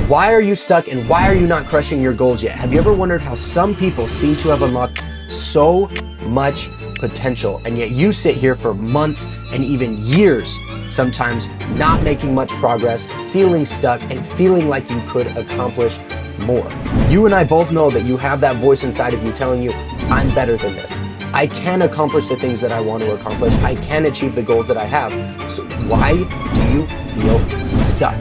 Why are you stuck and why are you not crushing your goals yet? Have you ever wondered how some people seem to have unlocked so much potential and yet you sit here for months and even years, sometimes not making much progress, feeling stuck and feeling like you could accomplish more? You and I both know that you have that voice inside of you telling you, I'm better than this. I can accomplish the things that I want to accomplish. I can achieve the goals that I have. So why do you feel stuck?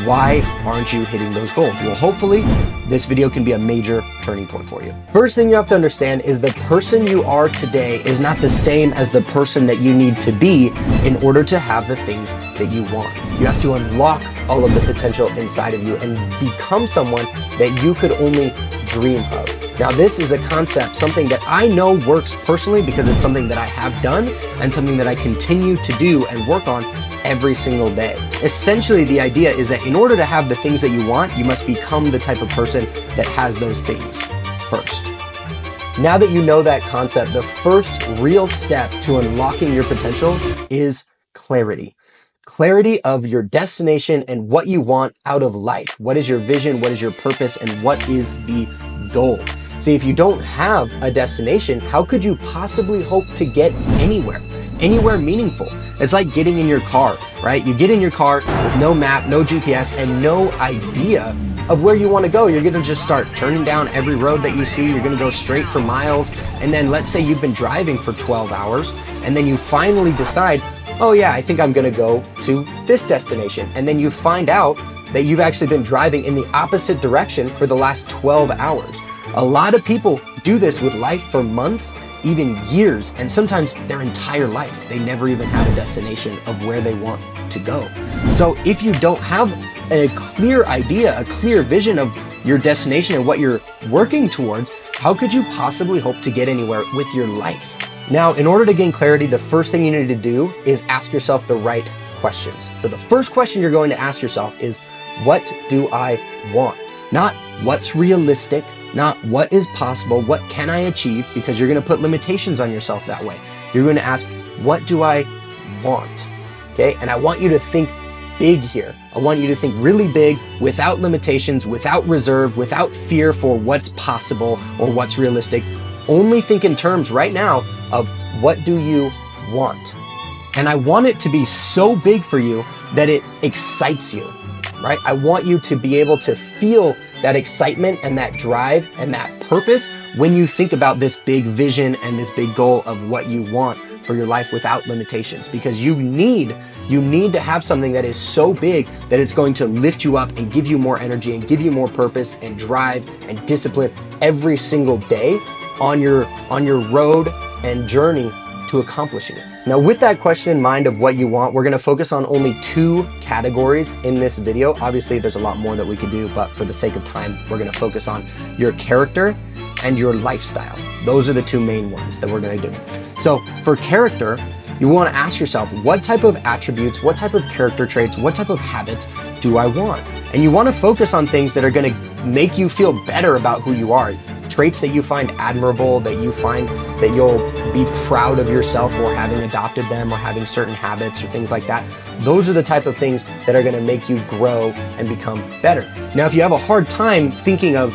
Why aren't you hitting those goals? Well, hopefully this video can be a major turning point for you. First thing you have to understand is the person you are today is not the same as the person that you need to be in order to have the things that you want. You have to unlock all of the potential inside of you and become someone that you could only dream of. Now, this is a concept, something that I know works personally because it's something that I have done and something that I continue to do and work on every single day. Essentially, the idea is that in order to have the things that you want, you must become the type of person that has those things first. Now that you know that concept, the first real step to unlocking your potential is clarity. Clarity of your destination and what you want out of life. What is your vision? What is your purpose? And what is the goal? See, if you don't have a destination, how could you possibly hope to get anywhere meaningful? It's like getting in your car, right? You get in your car with no map, no GPS, and no idea of where you want to go. You're going to just start turning down every road that you see. You're going to go straight for miles. And then let's say you've been driving for 12 hours and then you finally decide, oh yeah, I think I'm going to go to this destination. And then you find out that you've actually been driving in the opposite direction for the last 12 hours. A lot of people do this with life for months, even years, and sometimes their entire life. They never even have a destination of where they want to go. So if you don't have a clear idea, a clear vision of your destination and what you're working towards, how could you possibly hope to get anywhere with your life? Now, in order to gain clarity, the first thing you need to do is ask yourself the right questions. So the first question you're going to ask yourself is, what do I want? Not what's realistic, not what is possible, what can I achieve, because you're going to put limitations on yourself that way. You're going to ask, what do I want? Okay, and I want you to think big here. I want you to think really big, without limitations, without reserve, without fear for what's possible or what's realistic. Only think in terms right now of what do you want? And I want it to be so big for you that it excites you, right? I want you to be able to feel that excitement and that drive and that purpose when you think about this big vision and this big goal of what you want for your life without limitations, because you need to have something that is so big that it's going to lift you up and give you more energy and give you more purpose and drive and discipline every single day on your road and journey to accomplishing it. Now, with that question in mind of what you want, we're going to focus on only two categories in this video. Obviously, there's a lot more that we could do, but for the sake of time, we're going to focus on your character and your lifestyle. Those are the two main ones that we're going to do. So for character, you want to ask yourself, what type of attributes, what type of character traits, what type of habits do I want? And you want to focus on things that are going to make you feel better about who you are. Traits that you find admirable, that you find that you'll be proud of yourself for having adopted them or having certain habits or things like that. Those are the type of things that are going to make you grow and become better. Now, if you have a hard time thinking of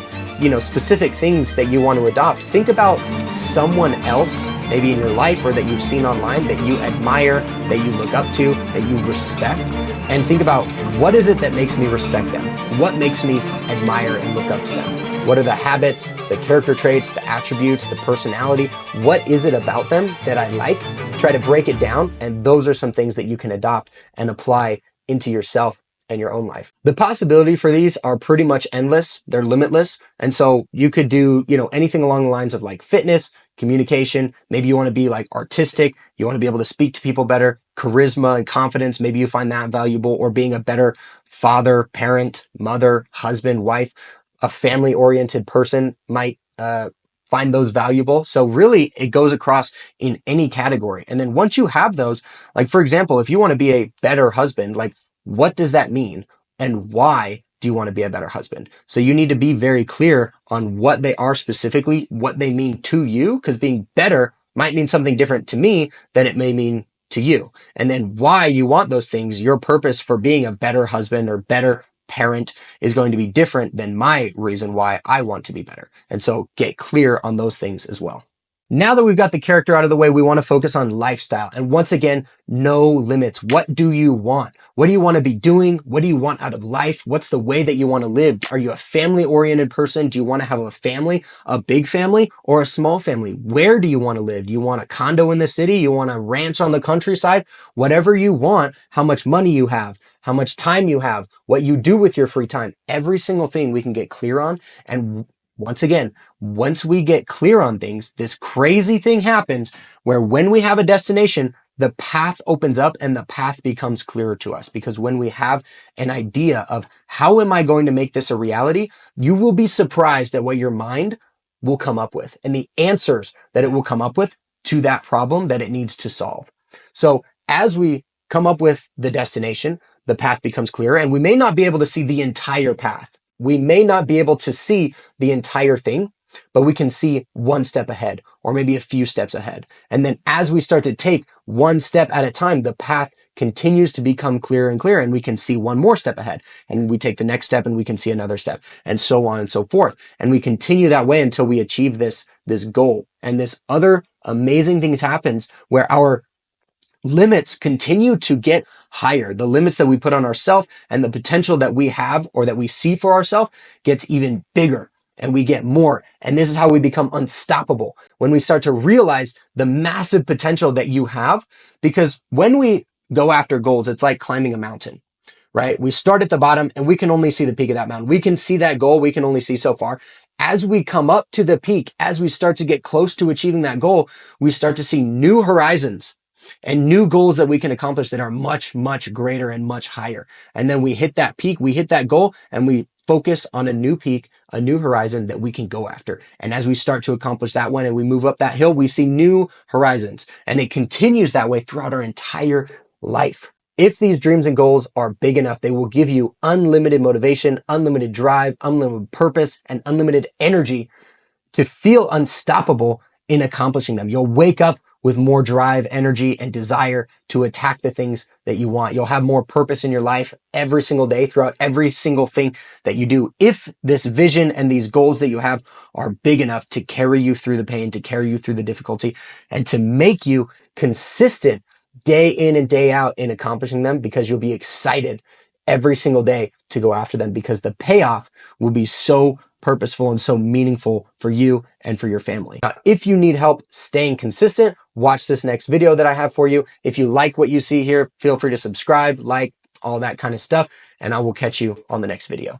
specific things that you want to adopt, think about someone else, maybe in your life or that you've seen online that you admire, that you look up to, that you respect, and think about, what is it that makes me respect them? What makes me admire and look up to them? What are the habits, the character traits, the attributes, the personality? What is it about them that I like? Try to break it down, and those are some things that you can adopt and apply into yourself and your own life. The possibility for these are pretty much endless. They're limitless. And so you could do, anything along the lines of like fitness, communication. Maybe you want to be like artistic. You want to be able to speak to people better, charisma and confidence. Maybe you find that valuable, or being a better father, parent, mother, husband, wife. A family-oriented person might find those valuable. So really, it goes across in any category. And then once you have those, like for example, if you want to be a better husband, like what does that mean? And why do you want to be a better husband? So you need to be very clear on what they are specifically, what they mean to you, because being better might mean something different to me than it may mean to you. And then why you want those things, your purpose for being a better husband or better parent is going to be different than my reason why I want to be better. And so get clear on those things as well. Now that we've got the character out of the way, we want to focus on lifestyle. And once again, no limits. What do you want? What do you want to be doing? What do you want out of life? What's the way that you want to live? Are you a family-oriented person? Do you want to have a family, a big family, or a small family? Where do you want to live? Do you want a condo in the city? You want a ranch on the countryside? Whatever you want, how much money you have, how much time you have, what you do with your free time, every single thing we can get clear on. And once again, once we get clear on things, this crazy thing happens where when we have a destination, the path opens up and the path becomes clearer to us. Because when we have an idea of how am I going to make this a reality, you will be surprised at what your mind will come up with and the answers that it will come up with to that problem that it needs to solve. So as we come up with the destination, the path becomes clearer, and we may not be able to see the entire path. We may not be able to see the entire thing, but we can see one step ahead or maybe a few steps ahead. And then as we start to take one step at a time, the path continues to become clearer and clearer, and we can see one more step ahead, and we take the next step and we can see another step, and so on and so forth. And we continue that way until we achieve this goal. And this other amazing things happens where our limits continue to get higher. The limits that we put on ourselves and the potential that we have or that we see for ourselves gets even bigger, and we get more. And this is how we become unstoppable, when we start to realize the massive potential that you have. Because when we go after goals, it's like climbing a mountain, right? We start at the bottom and we can only see the peak of that mountain. We can see that goal. We can only see so far. As we come up to the peak, as we start to get close to achieving that goal, we start to see new horizons and new goals that we can accomplish that are much, much greater and much higher. And then we hit that peak, we hit that goal, and we focus on a new peak, a new horizon that we can go after. And as we start to accomplish that one and we move up that hill, we see new horizons, and it continues that way throughout our entire life. If these dreams and goals are big enough, they will give you unlimited motivation, unlimited drive, unlimited purpose, and unlimited energy to feel unstoppable in accomplishing them. You'll wake up with more drive, energy, and desire to attack the things that you want. You'll have more purpose in your life every single day throughout every single thing that you do. If this vision and these goals that you have are big enough to carry you through the pain, to carry you through the difficulty, and to make you consistent day in and day out in accomplishing them, because you'll be excited every single day to go after them, because the payoff will be so purposeful and so meaningful for you and for your family. If you need help staying consistent, watch this next video that I have for you. If you like what you see here, feel free to subscribe, like, all that kind of stuff, and I will catch you on the next video.